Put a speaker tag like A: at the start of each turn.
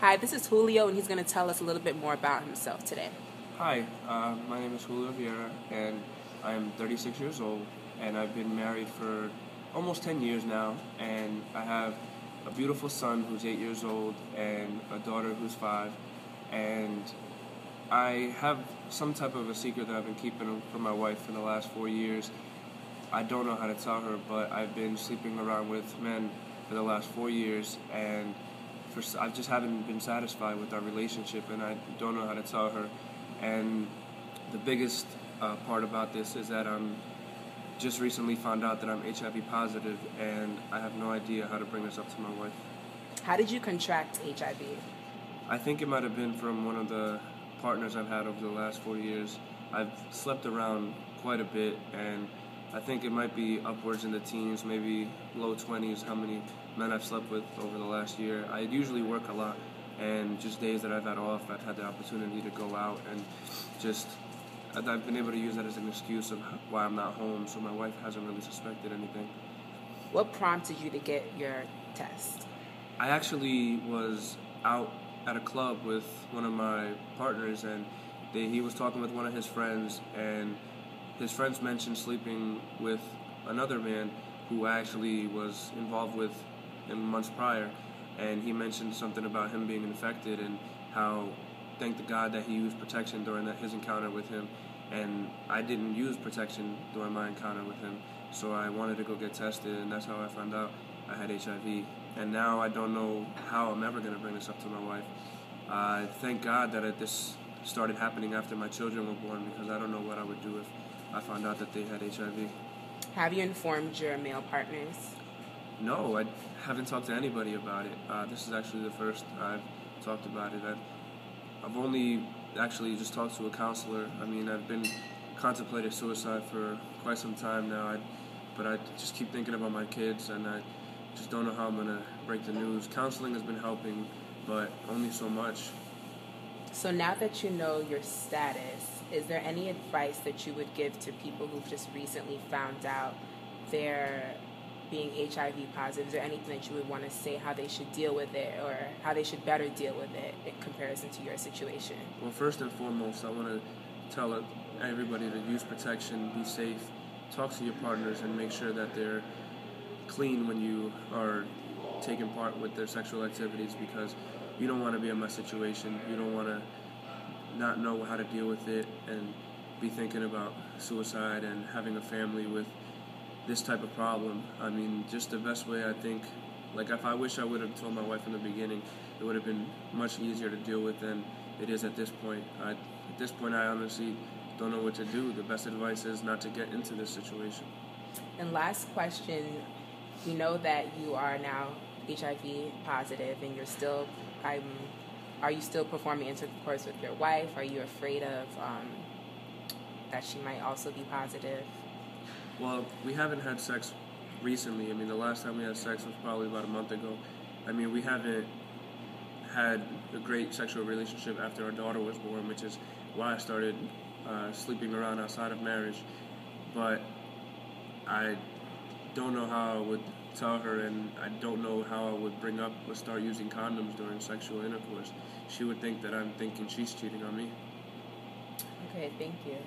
A: Hi, this is Julio, and he's going to tell us a little bit more about himself today.
B: Hi, my name is Julio Vieira, and I am 36 years old, and I've been married for almost 10 years now, and I have a beautiful son who's 8 years old and a daughter who's 5, and I have some type of a secret that I've been keeping from my wife in the last 4 years. I don't know how to tell her, but I've been sleeping around with men for the last 4 years, and I just haven't been satisfied with our relationship, and I don't know how to tell her. And the biggest part about this is that I'm just recently found out that I'm HIV positive, and I have no idea how to bring this up to my wife.
A: How did you contract HIV?
B: I think it might have been from one of the partners I've had over the last 4 years. I've slept around quite a bit, and I think it might be upwards in the teens, maybe low 20s, how many men I've slept with over the last year. I usually work a lot, and just days that I've had off, I've had the opportunity to go out, and just I've been able to use that as an excuse of why I'm not home, so my wife hasn't really suspected anything.
A: What prompted you to get your test?
B: I actually was out at a club with one of my partners, and he was talking with one of his friends, and his friends mentioned sleeping with another man who I actually was involved with in months prior, and he mentioned something about him being infected and how, thank the God that he used protection during his encounter with him, and I didn't use protection during my encounter with him, so I wanted to go get tested, and that's how I found out I had HIV. And now I don't know how I'm ever going to bring this up to my wife. Thank God that this started happening after my children were born, because I don't know what I would do if I found out that they had HIV.
A: Have you informed your male partners?
B: No, I haven't talked to anybody about it. This is actually the first I've talked about it. I've only actually just talked to a counselor. I mean, I've been contemplating suicide for quite some time now, but I just keep thinking about my kids, and I just don't know how I'm going to break the news. Counseling has been helping, but only so much.
A: So now that you know your status, is there any advice that you would give to people who've just recently found out they're being HIV positive? Is there anything that you would want to say how they should deal with it, or how they should better deal with it in comparison to your situation?
B: Well, first and foremost, I want to tell everybody to use protection, be safe, talk to your partners, and make sure that they're clean when you are taking part with their sexual activities, because you don't want to be in my situation. You don't want to not know how to deal with it and be thinking about suicide and having a family with this type of problem. I mean, just the best way, I think, like if I wish I would have told my wife in the beginning, it would have been much easier to deal with than it is at this point. At this point, I honestly don't know what to do. The best advice is not to get into this situation.
A: And last question, we know that you are now HIV positive, and you're still, are you still performing intercourse with your wife? Are you afraid of that she might also be positive?
B: Well, we haven't had sex recently. I mean, the last time we had sex was probably about a month ago. I mean, we haven't had a great sexual relationship after our daughter was born, which is why I started sleeping around outside of marriage. But I don't know how I would tell her, and I don't know how I would bring up or start using condoms during sexual intercourse. She would think that I'm thinking she's cheating on me.
A: Okay, thank you.